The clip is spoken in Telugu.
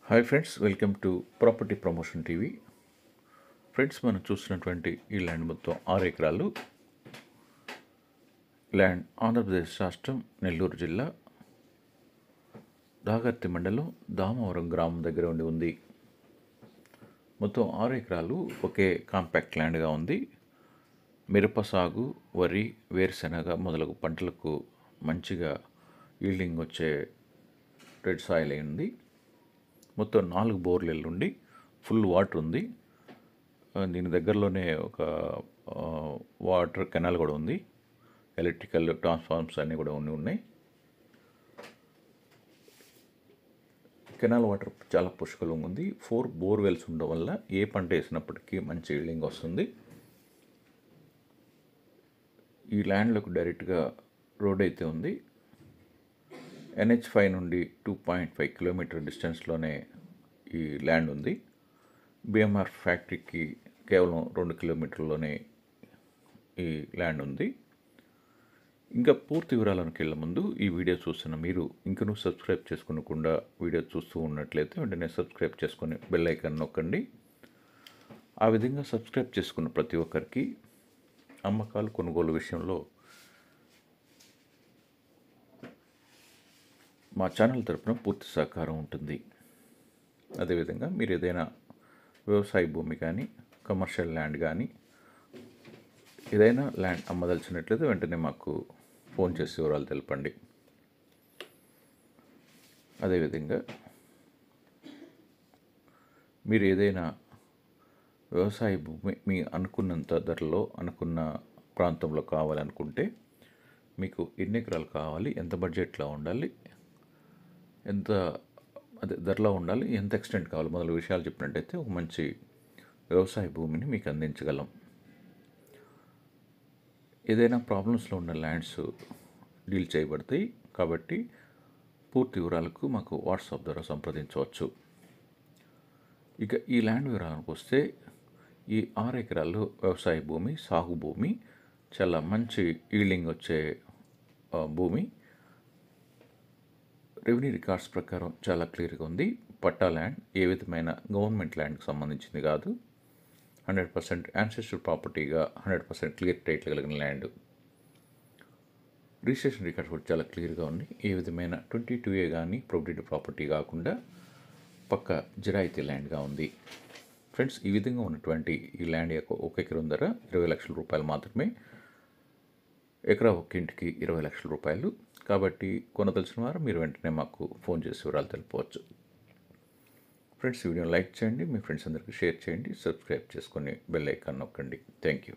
Hi friends, welcome to property promotion TV. Friends, మనం చూస్తున్నటువంటి ఈ ల్యాండ్ మొత్తం 6 ఎకరాలు. ల్యాండ్ ఆంధ్రప్రదేశ్ రాష్ట్రం, నెల్లూరు జిల్లా, దాగర్తి మండలం, దామవరం గ్రామం దగ్గర ఉంది. మొత్తం 6 ఎకరాలు ఒకే కాంపాక్ట్ ల్యాండ్గా ఉంది. మిరప సాగు, వరి, వేరుశెనగ మొదలగు పంటలకు మంచిగా ఈల్డింగ్ వచ్చే రెడ్ సాయిల్ అయింది. మొత్తం 4 బోర్లు ఉండి ఫుల్ వాటర్ ఉంది. దీని దగ్గరలోనే ఒక వాటర్ కెనాల్ కూడా ఉంది. ఎలక్ట్రికల్ ట్రాన్స్ఫార్మర్స్ అన్నీ కూడా ఉన్నాయి. కెనాల్ వాటర్ చాలా పుష్కలంగా ఉంది. 4 బోర్వెల్స్ ఉండడం వల్ల ఏ పంట వేసినప్పటికీ మంచి ఈల్డింగ్ వస్తుంది. ఈ ల్యాండ్లకు డైరెక్ట్గా రోడ్ అయితే ఉంది. NH5 నుండి 2.5 కిలోమీటర్ డిస్టెన్స్లోనే ఈ ల్యాండ్ ఉంది. BMR ఫ్యాక్టరీకి కేవలం 2 కిలోమీటర్లోనే ఈ ల్యాండ్ ఉంది. ఇంకా పూర్తి వివరాలకు వెళ్ళే ముందు ఈ వీడియో చూస్తున్న మీరు ఇంకనూ సబ్స్క్రైబ్ చేసుకోకుండా వీడియో చూస్తూ ఉన్నట్లయితే వెంటనే సబ్స్క్రైబ్ చేసుకొని బెల్ ఐకాన్ నొక్కండి. ఆ విధంగా సబ్స్క్రైబ్ చేసుకున్న ప్రతి ఒక్కరికి అమ్మకాలు కొనుగోలు విషయంలో మా ఛానల్ తరపున పూర్తి సహకారం ఉంటుంది. అదేవిధంగా మీరు ఏదైనా వ్యవసాయ భూమి కానీ, కమర్షియల్ ల్యాండ్ కానీ, ఏదైనా ల్యాండ్ అమ్మదలిచినట్లయితే వెంటనే మాకు ఫోన్ చేసి వివరాలు తెలపండి. అదేవిధంగా మీరు ఏదైనా వ్యవసాయ భూమి మీ అనుకున్నంత ధరలో, అనుకున్న ప్రాంతంలో కావాలనుకుంటే మీకు ఎన్ని ఎకరాలు కావాలి, ఎంత బడ్జెట్లో ఉండాలి, ఎంత ధరలో ఉండాలి, ఎంత ఎక్స్టెంట్ కావాలి మొదలు విషయాలు చెప్పినట్టయితే ఒక మంచి వ్యవసాయ భూమిని మీకు అందించగలం. ఏదైనా ప్రాబ్లమ్స్లో ఉన్న ల్యాండ్స్ డీల్ చేయబడతాయి కాబట్టి పూర్తి వివరాలకు మాకు వాట్సాప్ ద్వారా సంప్రదించవచ్చు. ఇక ఈ ల్యాండ్ వివరాలకు వస్తే, ఈ 6 ఎకరాలు వ్యవసాయ భూమి, సాగు భూమి, చాలా మంచి ఈల్డింగ్ వచ్చే భూమి. రెవెన్యూ రికార్డ్స్ ప్రకారం చాలా క్లియర్గా ఉంది. పట్టా ల్యాండ్ ఏ విధమైన గవర్నమెంట్ ల్యాండ్కి సంబంధించింది కాదు. 100% యాన్సెస్టర్ ప్రాపర్టీగా 100% క్లియర్ టైటిల్ కలిగిన ల్యాండ్. రిజిస్ట్రేషన్ రికార్డ్స్ కూడా చాలా క్లియర్గా ఉంది. ఏ విధమైన 22A కానీ ప్రొబిటెడ్ ప్రాపర్టీ కాకుండా పక్క జిరాయితీ ల్యాండ్గా ఉంది. ఫ్రెండ్స్, ఈ విధంగా ఉన్నటువంటి ఈ ల్యాండ్ యొక్క 1 ఎకరం ధర 20 లక్షల రూపాయలు మాత్రమే. ఎకరా ఒక ఇంటికి 20 లక్షల రూపాయలు. కాబట్టి కొనదలిచిన వారు మీరు వెంటనే మాకు ఫోన్ చేసి వివరాలు తెలుపవచ్చు. ఫ్రెండ్స్, ఈ వీడియోని లైక్ చేయండి, మీ ఫ్రెండ్స్ అందరికీ షేర్ చేయండి, సబ్స్క్రైబ్ చేసుకొని బెల్ ఐకాన్ నొక్కండి. Thank you.